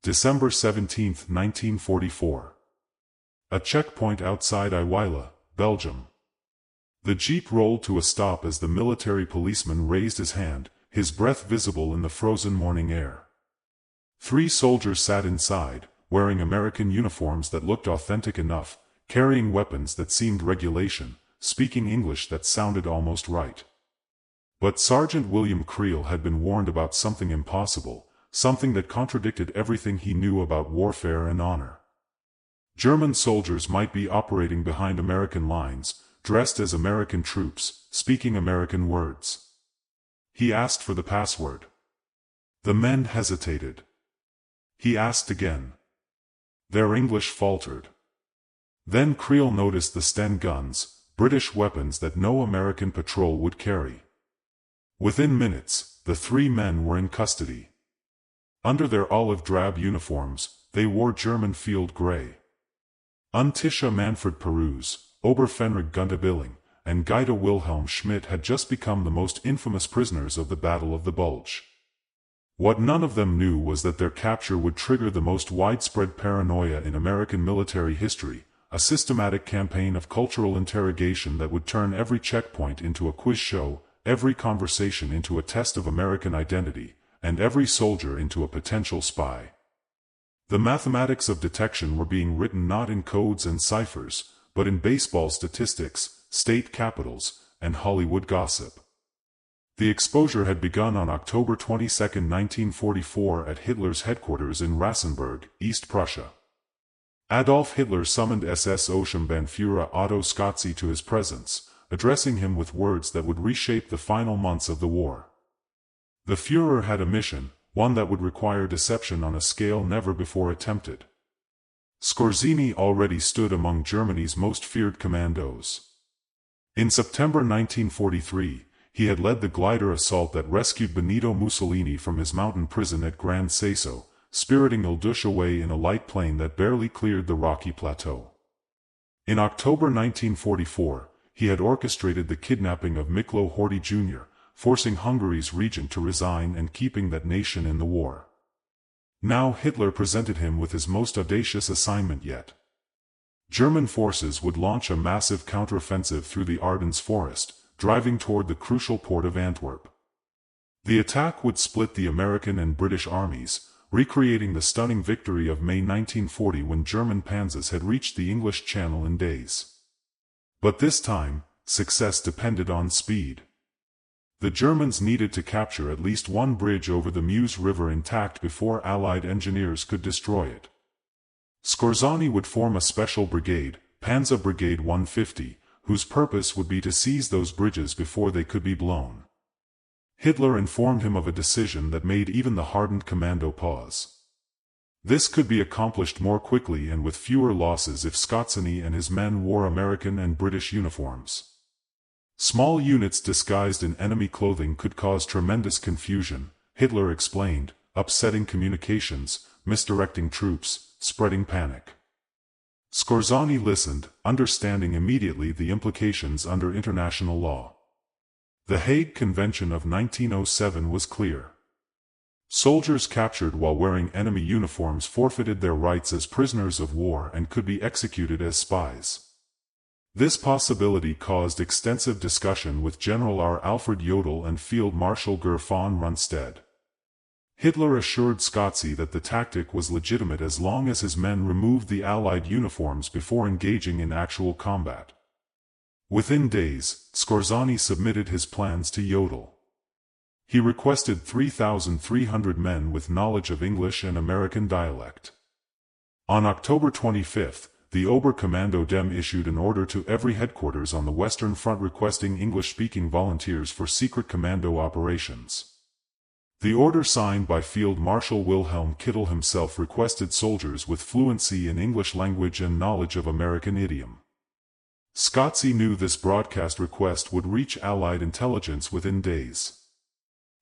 December 17, 1944. A checkpoint outside Aywaille, Belgium. The jeep rolled to a stop as the military policeman raised his hand, his breath visible in the frozen morning air. 3 soldiers sat inside, wearing American uniforms that looked authentic enough, carrying weapons that seemed regulation, speaking English that sounded almost right. But Sergeant William Creel had been warned about something impossible, something that contradicted everything he knew about warfare and honor. German soldiers might be operating behind American lines, dressed as American troops, speaking American words. He asked for the password. The men hesitated. He asked again. Their English faltered. Then Creel noticed the Sten guns, British weapons that no American patrol would carry. Within minutes, the 3 men were in custody. Under their olive-drab uniforms, they wore German field gray. Untisha Manfred Pernass, Oberfenrig Günther Billing, and Guida Wilhelm Schmidt had just become the most infamous prisoners of the Battle of the Bulge. What none of them knew was that their capture would trigger the most widespread paranoia in American military history, a systematic campaign of cultural interrogation that would turn every checkpoint into a quiz show, every conversation into a test of American identity, and every soldier into a potential spy. The mathematics of detection were being written not in codes and ciphers, but in baseball statistics, state capitals, and Hollywood gossip. The exposure had begun on October 22, 1944 at Hitler's headquarters in Rastenburg, East Prussia. Adolf Hitler summoned SS Oberbefehlshaber Otto Skorzeny to his presence, addressing him with words that would reshape the final months of the war. The Führer had a mission, one that would require deception on a scale never before attempted. Skorzeny already stood among Germany's most feared commandos. In September 1943, he had led the glider assault that rescued Benito Mussolini from his mountain prison at Gran Sasso, spiriting Bulge away in a light plane that barely cleared the rocky plateau. In October 1944, he had orchestrated the kidnapping of Miklo Horthy Jr., forcing Hungary's regent to resign and keeping that nation in the war. Now Hitler presented him with his most audacious assignment yet. German forces would launch a massive counteroffensive through the Ardennes Forest, driving toward the crucial port of Antwerp. The attack would split the American and British armies, recreating the stunning victory of May 1940 when German panzers had reached the English Channel in days. But this time, success depended on speed. The Germans needed to capture at least one bridge over the Meuse River intact before Allied engineers could destroy it. Skorzeny would form a special brigade, Panzer Brigade 150, whose purpose would be to seize those bridges before they could be blown. Hitler informed him of a decision that made even the hardened commando pause. This could be accomplished more quickly and with fewer losses if Skorzeny and his men wore American and British uniforms. Small units disguised in enemy clothing could cause tremendous confusion, Hitler explained, upsetting communications, misdirecting troops, spreading panic. Skorzeny listened, understanding immediately the implications under international law. The Hague Convention of 1907 was clear. Soldiers captured while wearing enemy uniforms forfeited their rights as prisoners of war and could be executed as spies. This possibility caused extensive discussion with General R. Alfred Jodl and Field Marshal Ger von Rundstedt. Hitler assured Skorzeny that the tactic was legitimate as long as his men removed the Allied uniforms before engaging in actual combat. Within days, Skorzeny submitted his plans to Jodl. He requested 3,300 men with knowledge of English and American dialect. On October 25, the Oberkommando issued an order to every headquarters on the Western Front requesting English-speaking volunteers for secret commando operations. The order signed by Field Marshal Wilhelm Schmidt himself requested soldiers with fluency in English language and knowledge of American idiom. Skorzeny knew this broadcast request would reach Allied intelligence within days.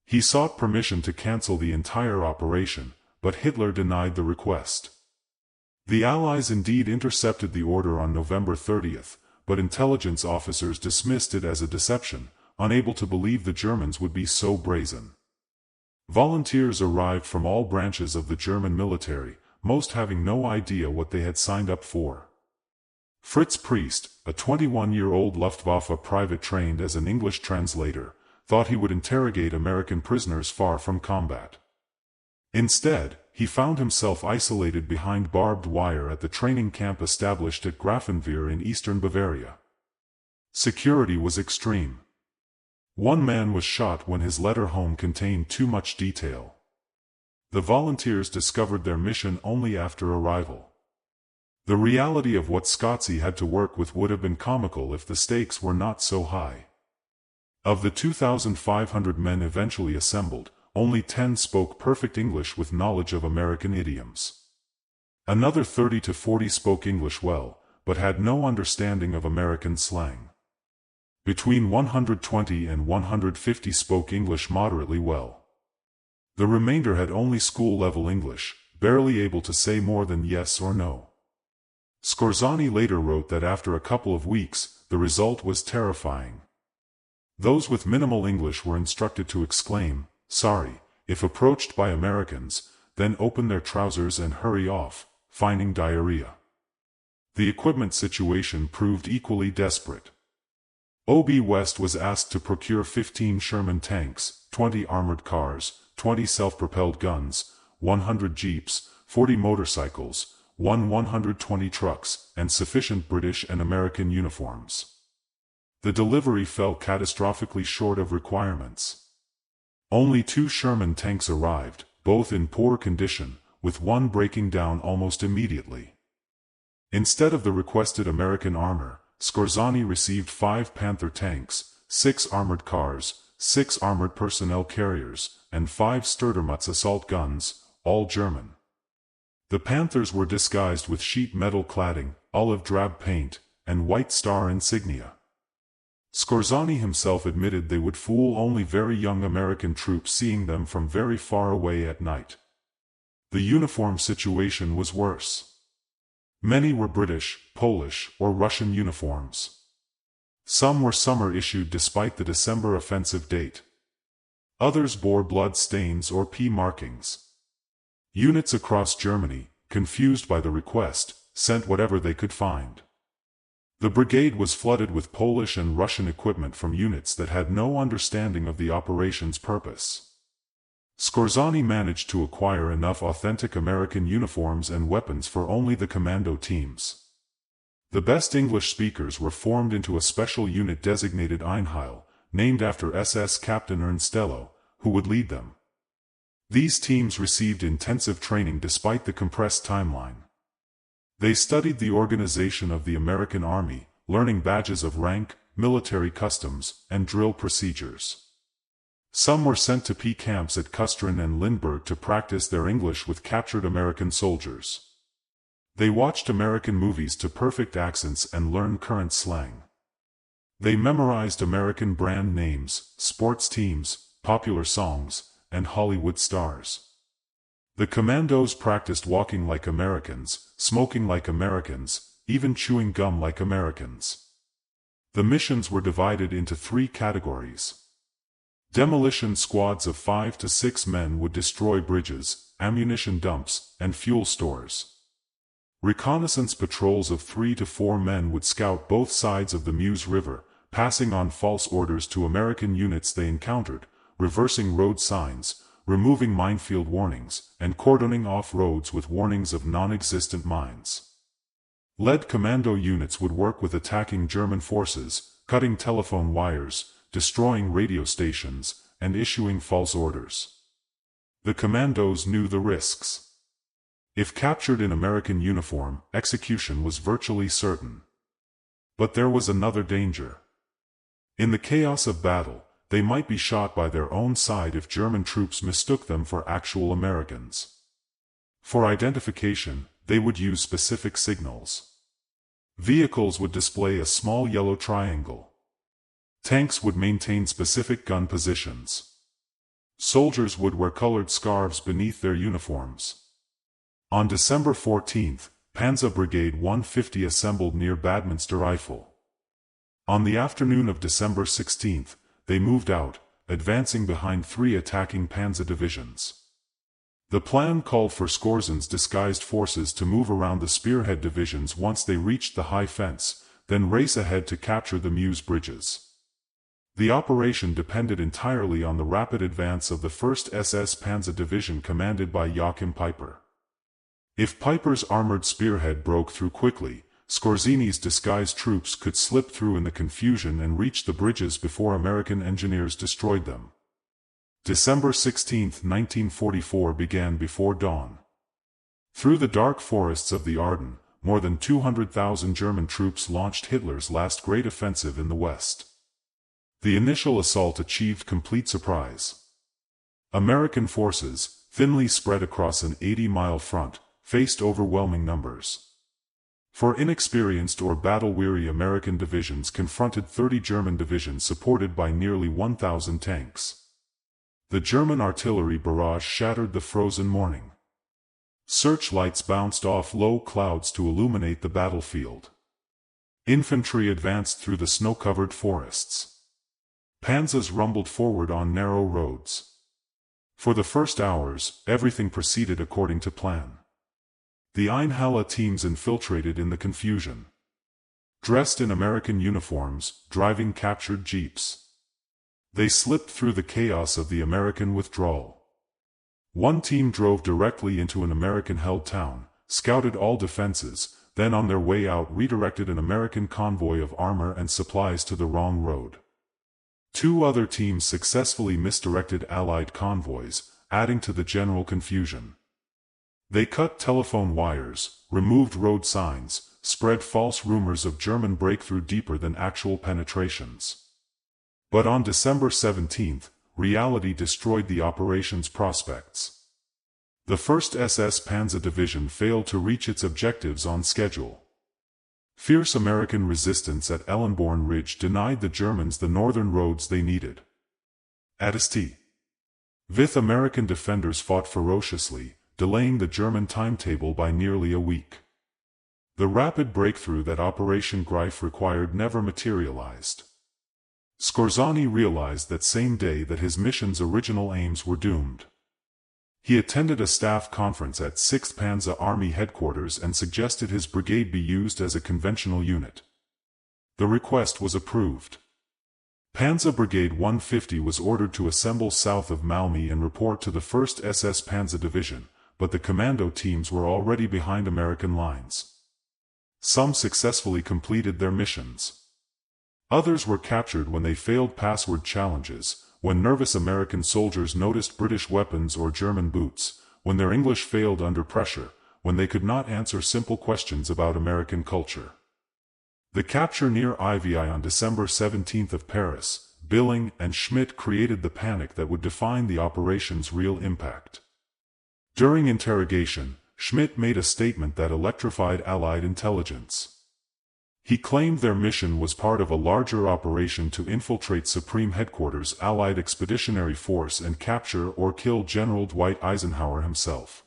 He sought permission to cancel the entire operation, but Hitler denied the request. The Allies indeed intercepted the order on November 30, but intelligence officers dismissed it as a deception, unable to believe the Germans would be so brazen. Volunteers arrived from all branches of the German military, most having no idea what they had signed up for. Fritz Priest, a 21-year-old Luftwaffe private trained as an English translator, thought he would interrogate American prisoners far from combat. Instead, he found himself isolated behind barbed wire at the training camp established at Grafenwöhr in eastern Bavaria. Security was extreme. One man was shot when his letter home contained too much detail. The volunteers discovered their mission only after arrival. The reality of what Skorzeny had to work with would have been comical if the stakes were not so high. Of the 2,500 men eventually assembled, only 10 spoke perfect English with knowledge of American idioms. Another 30 to 40 spoke English well, but had no understanding of American slang. Between 120 and 150 spoke English moderately well. The remainder had only school-level English, barely able to say more than yes or no. Skorzeny later wrote that after a couple of weeks, the result was terrifying. Those with minimal English were instructed to exclaim, "Sorry," if approached by Americans, then open their trousers and hurry off, feigning diarrhea. The equipment situation proved equally desperate. OB West was asked to procure 15 Sherman tanks, 20 armored cars, 20 self-propelled guns, 100 jeeps, 40 motorcycles, 120 trucks, and sufficient British and American uniforms. The delivery fell catastrophically short of requirements. Only 2 Sherman tanks arrived, both in poor condition, with one breaking down almost immediately. Instead of the requested American armor, Skorzeny received 5 Panther tanks, 6 armored cars, 6 armored personnel carriers, and 5 Sturmgewehr assault guns, all German. The Panthers were disguised with sheet metal cladding, olive drab paint, and white star insignia. Skorzeny himself admitted they would fool only very young American troops seeing them from very far away at night. The uniform situation was worse. Many were British, Polish, or Russian uniforms. Some were summer issued despite the December offensive date. Others bore blood stains or P markings. Units across Germany, confused by the request, sent whatever they could find. The brigade was flooded with Polish and Russian equipment from units that had no understanding of the operation's purpose. Skorzeny managed to acquire enough authentic American uniforms and weapons for only the commando teams. The best English speakers were formed into a special unit designated Einheil, named after SS Captain Ernstello, who would lead them. These teams received intensive training despite the compressed timeline. They studied the organization of the American Army, learning badges of rank, military customs, and drill procedures. Some were sent to P camps at Kustrin and Lindbergh to practice their English with captured American soldiers. They watched American movies to perfect accents and learned current slang. They memorized American brand names, sports teams, popular songs, and Hollywood stars. The commandos practiced walking like Americans, smoking like Americans, even chewing gum like Americans. The missions were divided into 3 categories. Demolition squads of 5 to 6 men would destroy bridges, ammunition dumps, and fuel stores. Reconnaissance patrols of 3 to 4 men would scout both sides of the Meuse River, passing on false orders to American units they encountered, reversing road signs, removing minefield warnings, and cordoning off roads with warnings of non-existent mines. Lead commando units would work with attacking German forces, cutting telephone wires, destroying radio stations, and issuing false orders. The commandos knew the risks. If captured in American uniform, execution was virtually certain. But there was another danger. In the chaos of battle, they might be shot by their own side if German troops mistook them for actual Americans. For identification, they would use specific signals. Vehicles would display a small yellow triangle. Tanks would maintain specific gun positions. Soldiers would wear colored scarves beneath their uniforms. On December 14, Panzer Brigade 150 assembled near Badminster Eifel. On the afternoon of December 16, they moved out, advancing behind 3 attacking panzer divisions. The plan called for Skorzeny's disguised forces to move around the spearhead divisions once they reached the high fence, then race ahead to capture the Meuse bridges. The operation depended entirely on the rapid advance of the 1st SS Panzer Division commanded by Joachim Peiper. If Peiper's armored spearhead broke through quickly, Skorzeny's disguised troops could slip through in the confusion and reach the bridges before American engineers destroyed them. December 16, 1944 began before dawn. Through the dark forests of the Ardennes, more than 200,000 German troops launched Hitler's last great offensive in the West. The initial assault achieved complete surprise. American forces, thinly spread across an 80-mile front, faced overwhelming numbers. 4 inexperienced or battle-weary American divisions confronted 30 German divisions supported by nearly 1,000 tanks. The German artillery barrage shattered the frozen morning. Searchlights bounced off low clouds to illuminate the battlefield. Infantry advanced through the snow-covered forests. Panzers rumbled forward on narrow roads. For the first hours, everything proceeded according to plan. The Aywaille teams infiltrated in the confusion. Dressed in American uniforms, driving captured jeeps. They slipped through the chaos of the American withdrawal. One team drove directly into an American-held town, scouted all defenses, then on their way out redirected an American convoy of armor and supplies to the wrong road. 2 other teams successfully misdirected Allied convoys, adding to the general confusion. They cut telephone wires, removed road signs, spread false rumors of German breakthrough deeper than actual penetrations. But on December 17, reality destroyed the operation's prospects. The 1st SS Panzer Division failed to reach its objectives on schedule. Fierce American resistance at Ellenborn Ridge denied the Germans the northern roads they needed. At St. Vith, American defenders fought ferociously, delaying the German timetable by nearly a week. The rapid breakthrough that Operation Greif required never materialized. Skorzeny realized that same day that his mission's original aims were doomed. He attended a staff conference at 6th Panzer Army headquarters and suggested his brigade be used as a conventional unit. The request was approved. Panzer Brigade 150 was ordered to assemble south of Malmö and report to the 1st SS Panzer Division, but the commando teams were already behind American lines. Some successfully completed their missions. Others were captured when they failed password challenges, when nervous American soldiers noticed British weapons or German boots, when their English failed under pressure, when they could not answer simple questions about American culture. The capture near Aywaille on December 17 of Paris, Billing and Schmidt created the panic that would define the operation's real impact. During interrogation, Schmidt made a statement that electrified Allied intelligence. He claimed their mission was part of a larger operation to infiltrate Supreme Headquarters Allied Expeditionary Force and capture or kill General Dwight Eisenhower himself.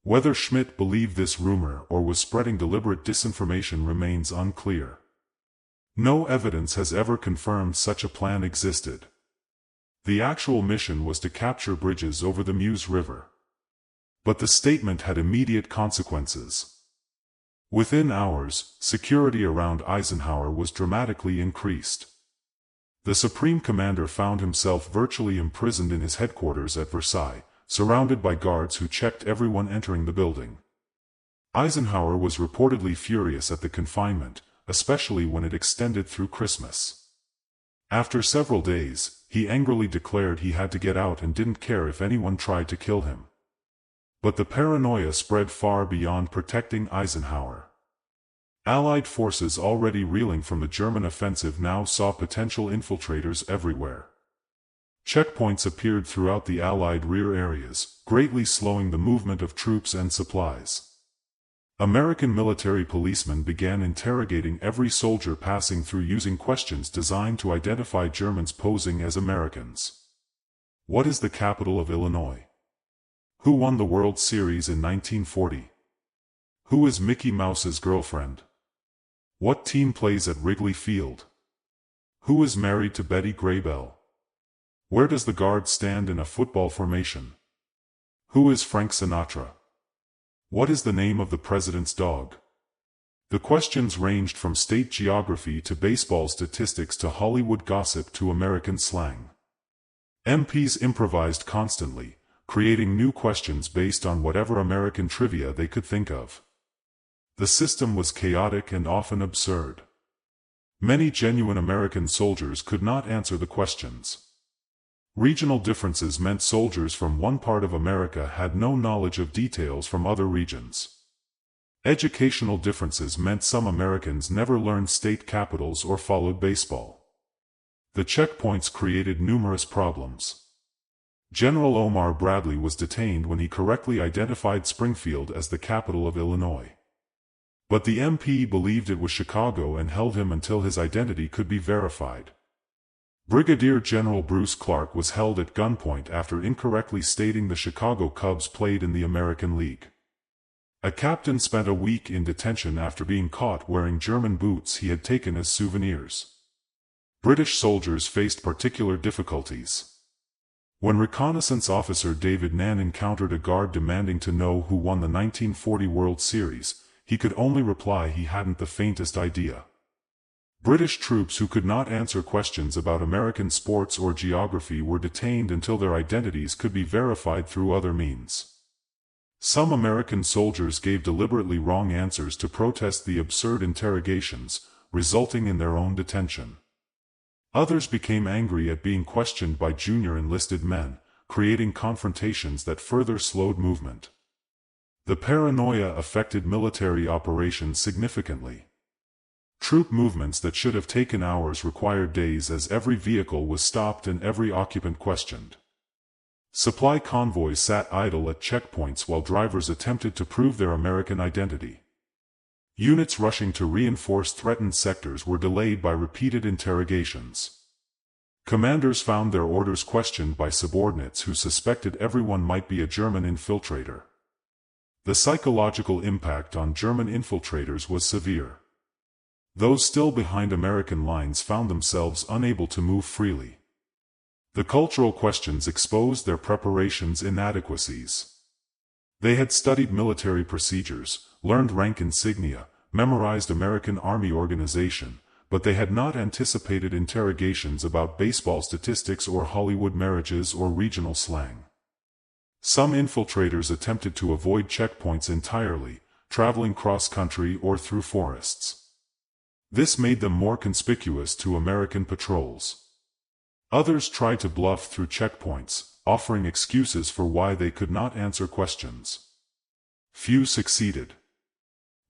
Whether Schmidt believed this rumor or was spreading deliberate disinformation remains unclear. No evidence has ever confirmed such a plan existed. The actual mission was to capture bridges over the Meuse River. But the statement had immediate consequences. Within hours, security around Eisenhower was dramatically increased. The Supreme Commander found himself virtually imprisoned in his headquarters at Versailles, surrounded by guards who checked everyone entering the building. Eisenhower was reportedly furious at the confinement, especially when it extended through Christmas. After several days, he angrily declared he had to get out and didn't care if anyone tried to kill him. But the paranoia spread far beyond protecting Eisenhower. Allied forces already reeling from the German offensive now saw potential infiltrators everywhere. Checkpoints appeared throughout the Allied rear areas, greatly slowing the movement of troops and supplies. American military policemen began interrogating every soldier passing through using questions designed to identify Germans posing as Americans. What is the capital of Illinois? Who won the World Series in 1940? Who is Mickey Mouse's girlfriend? What team plays at Wrigley Field? Who is married to Betty Grable? Where does the guard stand in a football formation? Who is Frank Sinatra? What is the name of the president's dog? The questions ranged from state geography to baseball statistics to Hollywood gossip to American slang. MPs improvised constantly, creating new questions based on whatever American trivia they could think of. The system was chaotic and often absurd. Many genuine American soldiers could not answer the questions. Regional differences meant soldiers from one part of America had no knowledge of details from other regions. Educational differences meant some Americans never learned state capitals or followed baseball. The checkpoints created numerous problems. General Omar Bradley was detained when he correctly identified Springfield as the capital of Illinois. But the MP believed it was Chicago and held him until his identity could be verified. Brigadier General Bruce Clarke was held at gunpoint after incorrectly stating the Chicago Cubs played in the American League. A captain spent a week in detention after being caught wearing German boots he had taken as souvenirs. British soldiers faced particular difficulties. When reconnaissance officer David Niven encountered a guard demanding to know who won the 1940 World Series, he could only reply he hadn't the faintest idea. British troops who could not answer questions about American sports or geography were detained until their identities could be verified through other means. Some American soldiers gave deliberately wrong answers to protest the absurd interrogations, resulting in their own detention. Others became angry at being questioned by junior enlisted men, creating confrontations that further slowed movement. The paranoia affected military operations significantly. Troop movements that should have taken hours required days as every vehicle was stopped and every occupant questioned. Supply convoys sat idle at checkpoints while drivers attempted to prove their American identity. Units rushing to reinforce threatened sectors were delayed by repeated interrogations. Commanders found their orders questioned by subordinates who suspected everyone might be a German infiltrator. The psychological impact on German infiltrators was severe. Those still behind American lines found themselves unable to move freely. The cultural questions exposed their preparations' inadequacies. They had studied military procedures, learned rank insignia, memorized American Army organization, but they had not anticipated interrogations about baseball statistics or Hollywood marriages or regional slang. Some infiltrators attempted to avoid checkpoints entirely, traveling cross-country or through forests. This made them more conspicuous to American patrols. Others tried to bluff through checkpoints, offering excuses for why they could not answer questions. Few succeeded.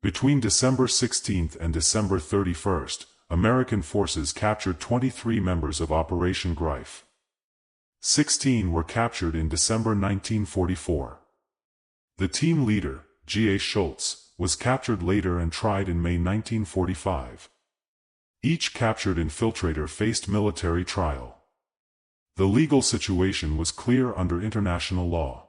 Between December 16 and December 31, American forces captured 23 members of Operation Greif. 16 were captured in December 1944. The team leader, G. A. Schultz, was captured later and tried in May 1945. Each captured infiltrator faced military trial. The legal situation was clear under international law.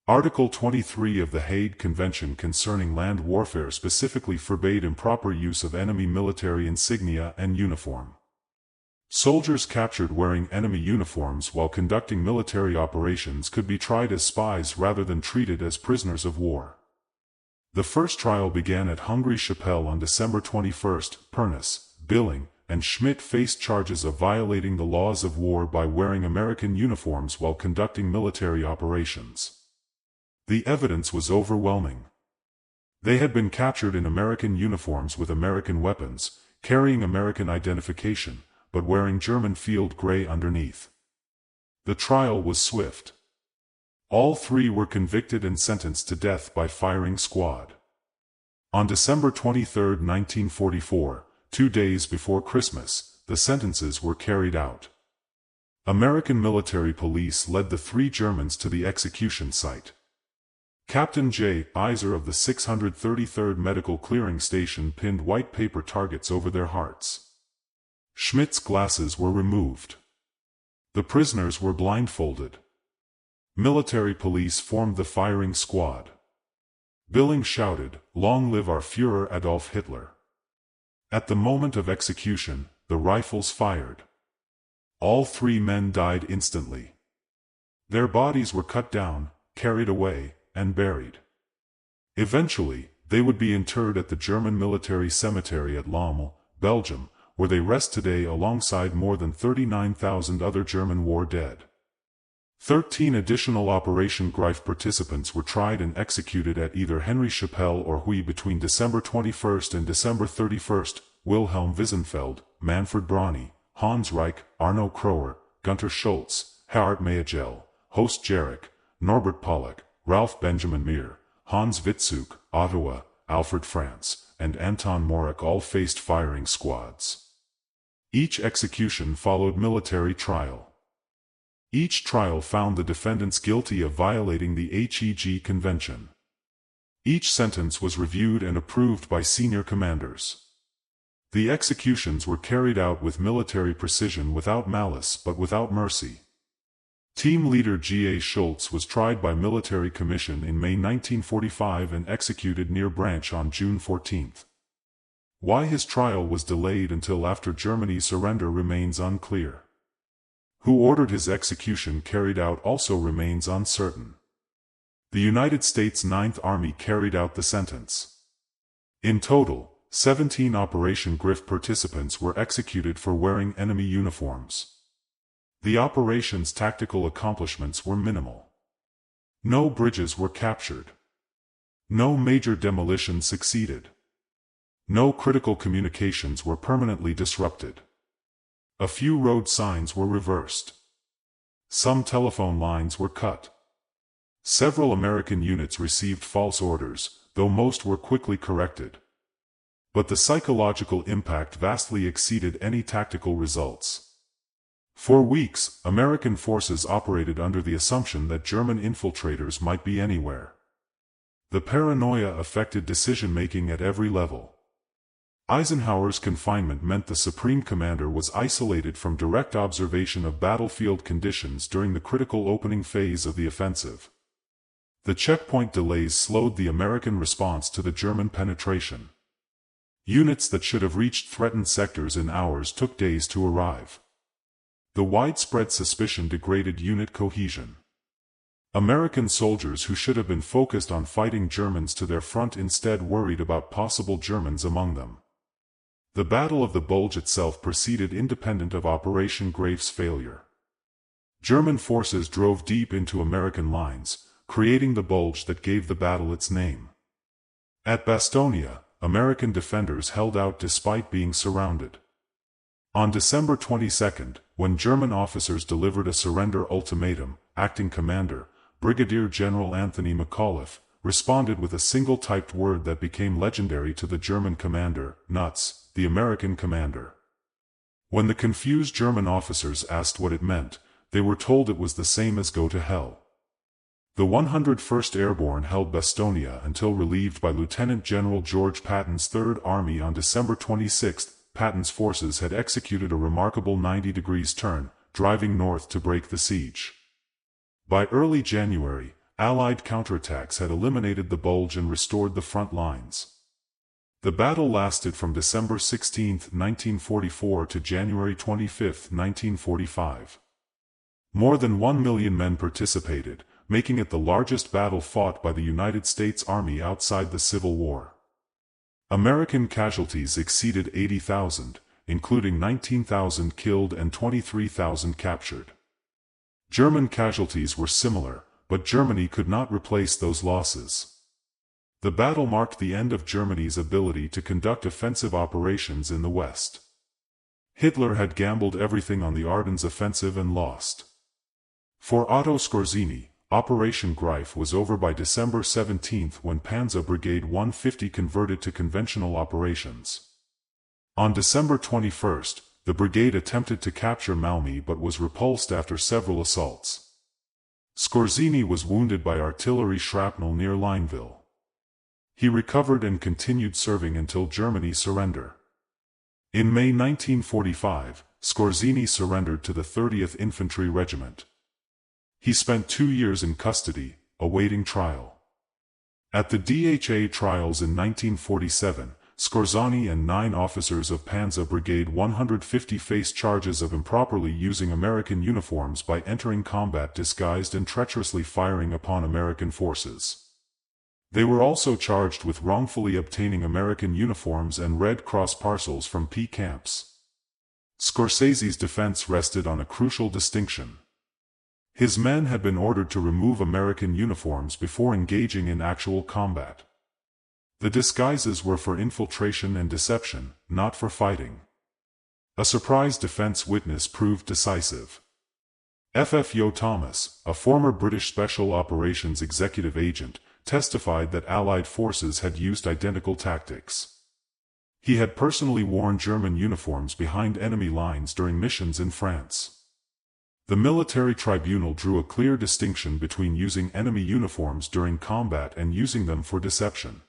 Article 23 of the Hague Convention concerning land warfare specifically forbade improper use of enemy military insignia and uniform. Soldiers captured wearing enemy uniforms while conducting military operations could be tried as spies rather than treated as prisoners of war. The first trial began at Henri-Chapelle on December 21. Pernass, Billing, and Schmidt faced charges of violating the laws of war by wearing American uniforms while conducting military operations. The evidence was overwhelming. They had been captured in American uniforms with American weapons, carrying American identification, but wearing German field gray underneath. The trial was swift. All three were convicted and sentenced to death by firing squad. On December 23, 1944, 2 days before Christmas, the sentences were carried out. American military police led the three Germans to the execution site. Captain J. Iser of the 633rd Medical Clearing Station pinned white paper targets over their hearts. Schmidt's glasses were removed. The prisoners were blindfolded. Military police formed the firing squad. Billing shouted, "Long live our Führer Adolf Hitler." At the moment of execution, the rifles fired. All 3 men died instantly. Their bodies were cut down, carried away, and buried. Eventually, they would be interred at the German military cemetery at Lommel, Belgium, where they rest today alongside more than 39,000 other German war dead. 13 additional Operation Greif participants were tried and executed at either Henri-Chapelle or Aywaille between December 21 and December 31. Wilhelm Wiesenfeld, Manfred Pernass, Hans Reich, Arno Kroer, Günther Schultz, Hart Mayagel, Horst Jarek, Norbert Pollack, Ralph Benjamin Meyer, Hans Witzuk, Ottawa, Alfred France, and Anton Morak all faced firing squads. Each execution followed military trial. Each trial found the defendants guilty of violating the Hague Convention. Each sentence was reviewed and approved by senior commanders. The executions were carried out with military precision, without malice but without mercy. Team leader G.A. Schultz was tried by military commission in May 1945 and executed near Branch on June 14. Why his trial was delayed until after Germany's surrender remains unclear. Who ordered his execution carried out also remains uncertain. The United States Ninth Army carried out the sentence. In total, 17 Operation Greif participants were executed for wearing enemy uniforms. The operation's tactical accomplishments were minimal. No bridges were captured. No major demolition succeeded. No critical communications were permanently disrupted. A few road signs were reversed. Some telephone lines were cut. Several American units received false orders, though most were quickly corrected. But the psychological impact vastly exceeded any tactical results. For weeks, American forces operated under the assumption that German infiltrators might be anywhere. The paranoia affected decision-making at every level. Eisenhower's confinement meant the Supreme Commander was isolated from direct observation of battlefield conditions during the critical opening phase of the offensive. The checkpoint delays slowed the American response to the German penetration. Units that should have reached threatened sectors in hours took days to arrive. The widespread suspicion degraded unit cohesion. American soldiers who should have been focused on fighting Germans to their front instead worried about possible Germans among them. The Battle of the Bulge itself proceeded independent of Operation Greif's failure. German forces drove deep into American lines, creating the bulge that gave the battle its name. At Bastogne, American defenders held out despite being surrounded. On December 22, when German officers delivered a surrender ultimatum, acting commander, Brigadier General Anthony McAuliffe, responded with a single typed word that became legendary to the German commander, nuts, the American commander. When the confused German officers asked what it meant, they were told it was the same as go to hell. The 101st Airborne held Bastogne until relieved by Lieutenant General George Patton's Third Army on December 26. Patton's forces had executed a remarkable 90-degree turn, driving north to break the siege. By early January, Allied counterattacks had eliminated the Bulge and restored the front lines. The battle lasted from December 16, 1944 to January 25, 1945. More than 1 million men participated, making it the largest battle fought by the United States Army outside the Civil War. American casualties exceeded 80,000, including 19,000 killed and 23,000 captured. German casualties were similar, but Germany could not replace those losses. The battle marked the end of Germany's ability to conduct offensive operations in the West. Hitler had gambled everything on the Ardennes offensive and lost. For Otto Skorzeny, Operation Greif was over by December 17 when Panzer Brigade 150 converted to conventional operations. On December 21, the brigade attempted to capture Malmö but was repulsed after several assaults. Skorzeny was wounded by artillery shrapnel near Lineville. He recovered and continued serving until Germany's surrender. In May 1945, Skorzeny surrendered to the 30th Infantry Regiment. He spent 2 years in custody, awaiting trial. At the Dachau trials in 1947, Skorzeny and 9 officers of Panzer Brigade 150 faced charges of improperly using American uniforms by entering combat disguised and treacherously firing upon American forces. They were also charged with wrongfully obtaining American uniforms and Red Cross parcels from P camps. Scorseny's defense rested on a crucial distinction. His men had been ordered to remove American uniforms before engaging in actual combat. The disguises were for infiltration and deception, not for fighting. A surprise defense witness proved decisive. F.F. Yeo-Thomas, a former British Special Operations executive agent, testified that Allied forces had used identical tactics. He had personally worn German uniforms behind enemy lines during missions in France. The military tribunal drew a clear distinction between using enemy uniforms during combat and using them for deception.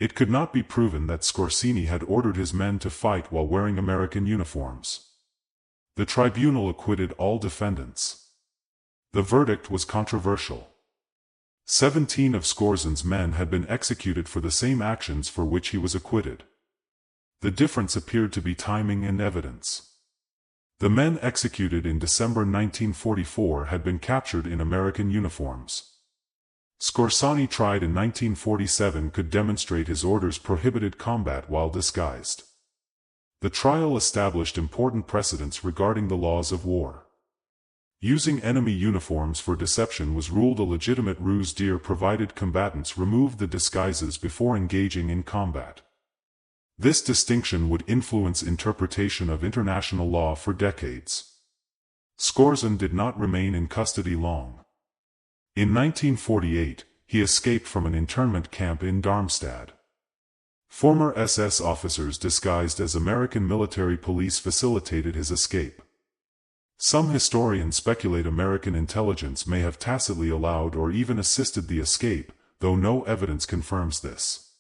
It could not be proven that Skorzeny had ordered his men to fight while wearing American uniforms. The tribunal acquitted all defendants. The verdict was controversial. 17 of Skorzeny's men had been executed for the same actions for which he was acquitted. The difference appeared to be timing and evidence. The men executed in December 1944 had been captured in American uniforms. Skorzeny, tried in 1947, could demonstrate his orders prohibited combat while disguised. The trial established important precedents regarding the laws of war. Using enemy uniforms for deception was ruled a legitimate ruse provided combatants removed the disguises before engaging in combat. This distinction would influence interpretation of international law for decades. Skorzeny did not remain in custody long. In 1948, he escaped from an internment camp in Darmstadt. Former SS officers disguised as American military police facilitated his escape. Some historians speculate American intelligence may have tacitly allowed or even assisted the escape, though no evidence confirms this.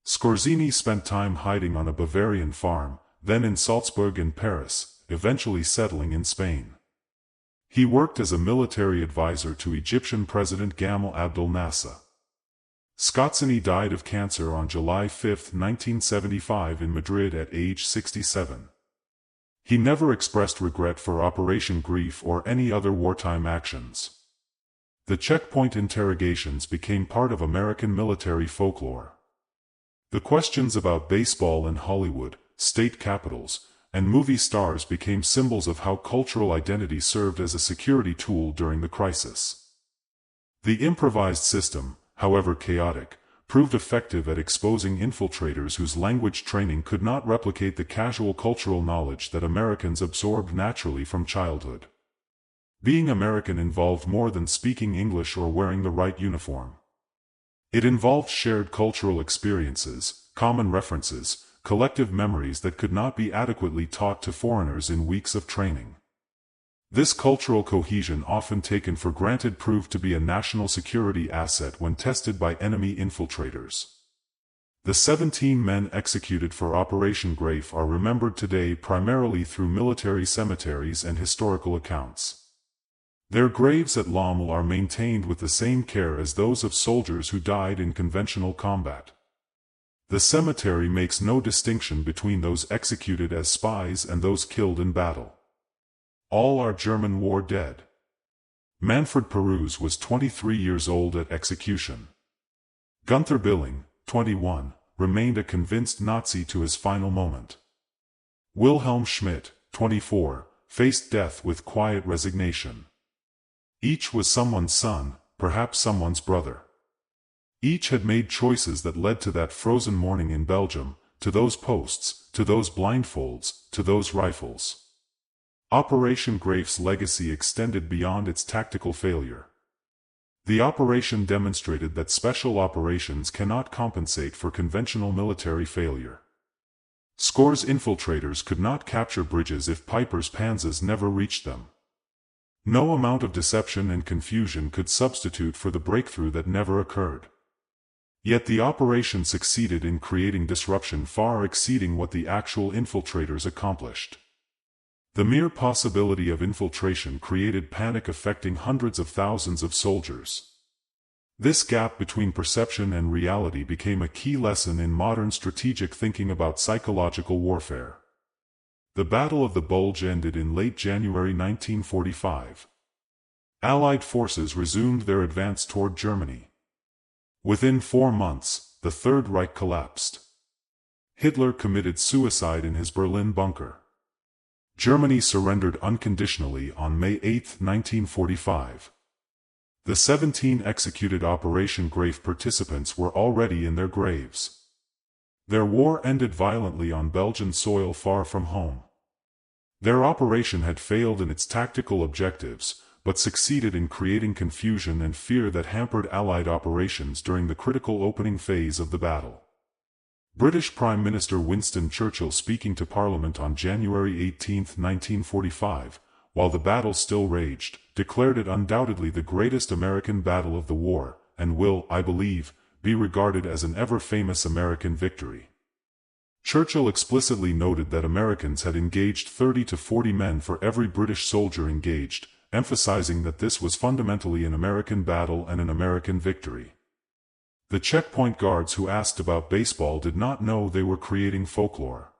Skorzeny spent time hiding on a Bavarian farm, then in Salzburg and Paris, eventually settling in Spain. He worked as a military advisor to Egyptian President Gamal Abdel Nasser. Skorzeny died of cancer on July 5, 1975 in Madrid at age 67. He never expressed regret for Operation Greif or any other wartime actions. The checkpoint interrogations became part of American military folklore. The questions about baseball and Hollywood, state capitals, and movie stars became symbols of how cultural identity served as a security tool during the crisis. The improvised system, however chaotic, proved effective at exposing infiltrators whose language training could not replicate the casual cultural knowledge that Americans absorbed naturally from childhood. Being American involved more than speaking English or wearing the right uniform. It involved shared cultural experiences, common references, collective memories that could not be adequately taught to foreigners in weeks of training. This cultural cohesion, often taken for granted, proved to be a national security asset when tested by enemy infiltrators. The 17 men executed for Operation Greif are remembered today primarily through military cemeteries and historical accounts. Their graves at Lommel are maintained with the same care as those of soldiers who died in conventional combat. The cemetery makes no distinction between those executed as spies and those killed in battle. All are German war dead. Manfred Pernass was 23 years old at execution. Günther Billing, 21, remained a convinced Nazi to his final moment. Wilhelm Schmidt, 24, faced death with quiet resignation. Each was someone's son, perhaps someone's brother. Each had made choices that led to that frozen morning in Belgium, to those posts, to those blindfolds, to those rifles. Operation Greif's legacy extended beyond its tactical failure. The operation demonstrated that special operations cannot compensate for conventional military failure. Skor's infiltrators could not capture bridges if Piper's panzers never reached them. No amount of deception and confusion could substitute for the breakthrough that never occurred. Yet the operation succeeded in creating disruption far exceeding what the actual infiltrators accomplished. The mere possibility of infiltration created panic affecting hundreds of thousands of soldiers. This gap between perception and reality became a key lesson in modern strategic thinking about psychological warfare. The Battle of the Bulge ended in late January 1945. Allied forces resumed their advance toward Germany. Within 4 months, the Third Reich collapsed. Hitler committed suicide in his Berlin bunker. Germany surrendered unconditionally on May 8, 1945. The 17 executed Operation Greif participants were already in their graves. Their war ended violently on Belgian soil far from home. Their operation had failed in its tactical objectives, but succeeded in creating confusion and fear that hampered Allied operations during the critical opening phase of the battle. British Prime Minister Winston Churchill, speaking to Parliament on January 18, 1945, while the battle still raged, declared it undoubtedly the greatest American battle of the war, and will, I believe, be regarded as an ever-famous American victory. Churchill explicitly noted that Americans had engaged 30 to 40 men for every British soldier engaged, emphasizing that this was fundamentally an American battle and an American victory. The checkpoint guards who asked about baseball did not know they were creating folklore.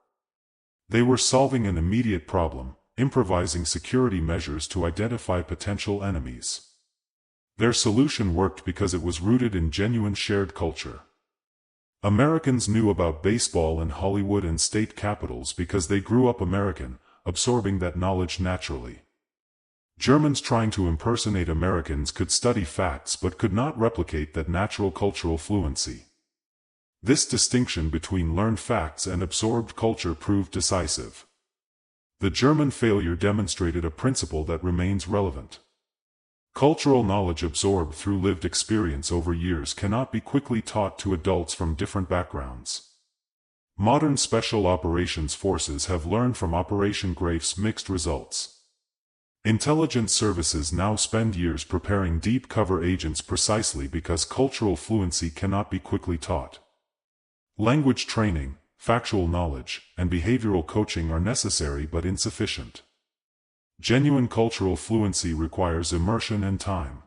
They were solving an immediate problem, improvising security measures to identify potential enemies. Their solution worked because it was rooted in genuine shared culture. Americans knew about baseball in Hollywood and state capitals because they grew up American, absorbing that knowledge naturally. Germans trying to impersonate Americans could study facts but could not replicate that natural cultural fluency. This distinction between learned facts and absorbed culture proved decisive. The German failure demonstrated a principle that remains relevant. Cultural knowledge absorbed through lived experience over years cannot be quickly taught to adults from different backgrounds. Modern special operations forces have learned from Operation Greif's mixed results. Intelligence services now spend years preparing deep cover agents precisely because cultural fluency cannot be quickly taught. Language training, factual knowledge, and behavioral coaching are necessary but insufficient. Genuine cultural fluency requires immersion and time.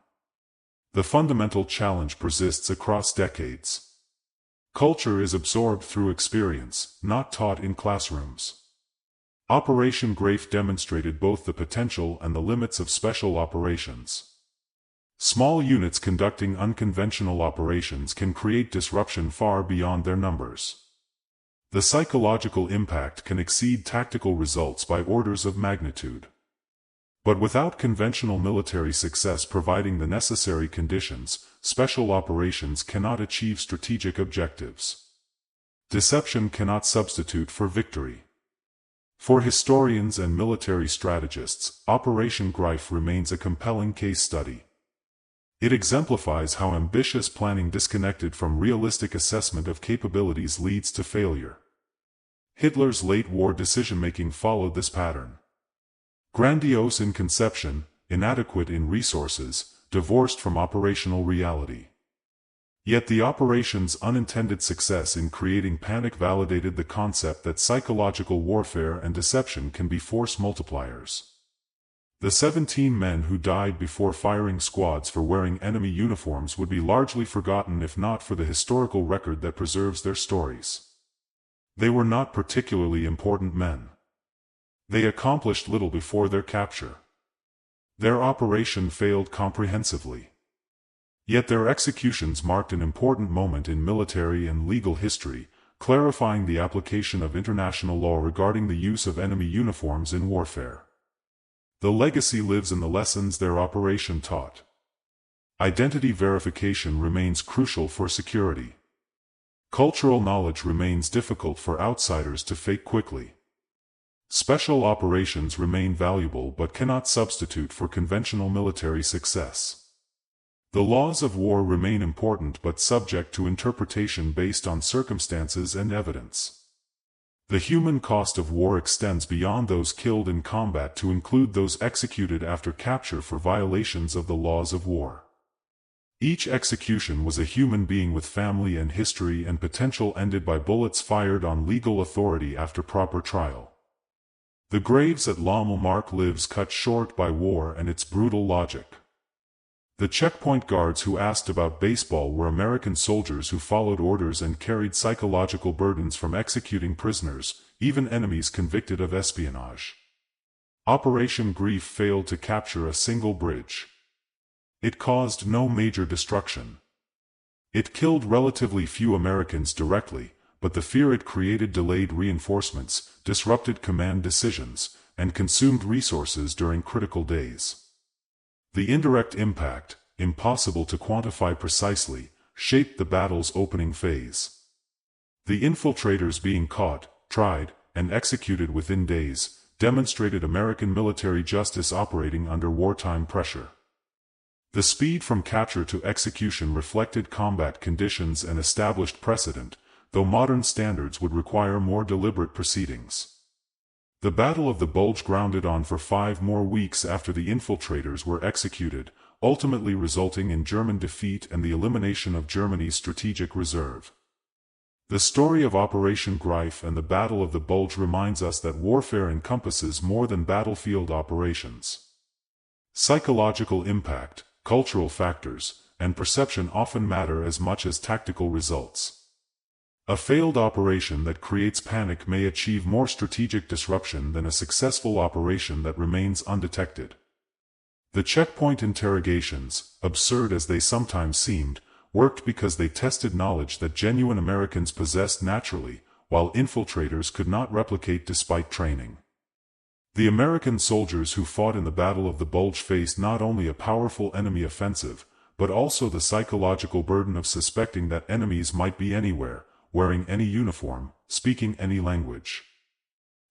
The fundamental challenge persists across decades. Culture is absorbed through experience, not taught in classrooms. Operation Greif demonstrated both the potential and the limits of special operations. Small units conducting unconventional operations can create disruption far beyond their numbers. The psychological impact can exceed tactical results by orders of magnitude. But without conventional military success providing the necessary conditions, special operations cannot achieve strategic objectives. Deception cannot substitute for victory. For historians and military strategists, Operation Greif remains a compelling case study. It exemplifies how ambitious planning disconnected from realistic assessment of capabilities leads to failure. Hitler's late war decision-making followed this pattern. Grandiose in conception, inadequate in resources, divorced from operational reality. Yet the operation's unintended success in creating panic validated the concept that psychological warfare and deception can be force multipliers. The 17 men who died before firing squads for wearing enemy uniforms would be largely forgotten if not for the historical record that preserves their stories. They were not particularly important men. They accomplished little before their capture. Their operation failed comprehensively. Yet their executions marked an important moment in military and legal history, clarifying the application of international law regarding the use of enemy uniforms in warfare. The legacy lives in the lessons their operation taught. Identity verification remains crucial for security. Cultural knowledge remains difficult for outsiders to fake quickly. Special operations remain valuable but cannot substitute for conventional military success. The laws of war remain important but subject to interpretation based on circumstances and evidence. The human cost of war extends beyond those killed in combat to include those executed after capture for violations of the laws of war. Each execution was a human being with family and history and potential ended by bullets fired on legal authority after proper trial. The graves at Lommel mark lives cut short by war and its brutal logic. The checkpoint guards who asked about baseball were American soldiers who followed orders and carried psychological burdens from executing prisoners, even enemies convicted of espionage. Operation Greif failed to capture a single bridge. It caused no major destruction. It killed relatively few Americans directly, but the fear it created delayed reinforcements, disrupted command decisions, and consumed resources during critical days. The indirect impact, impossible to quantify precisely, shaped the battle's opening phase. The infiltrators being caught, tried, and executed within days, demonstrated American military justice operating under wartime pressure. The speed from capture to execution reflected combat conditions and established precedent, though modern standards would require more deliberate proceedings. The Battle of the Bulge grounded on for 5 more weeks after the infiltrators were executed, ultimately resulting in German defeat and the elimination of Germany's strategic reserve. The story of Operation Greif and the Battle of the Bulge reminds us that warfare encompasses more than battlefield operations. Psychological impact, cultural factors, and perception often matter as much as tactical results. A failed operation that creates panic may achieve more strategic disruption than a successful operation that remains undetected. The checkpoint interrogations, absurd as they sometimes seemed, worked because they tested knowledge that genuine Americans possessed naturally, while infiltrators could not replicate despite training. The American soldiers who fought in the Battle of the Bulge faced not only a powerful enemy offensive, but also the psychological burden of suspecting that enemies might be anywhere, wearing any uniform, speaking any language.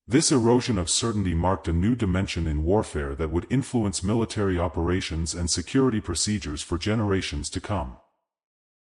This erosion of certainty marked a new dimension in warfare that would influence military operations and security procedures for generations to come.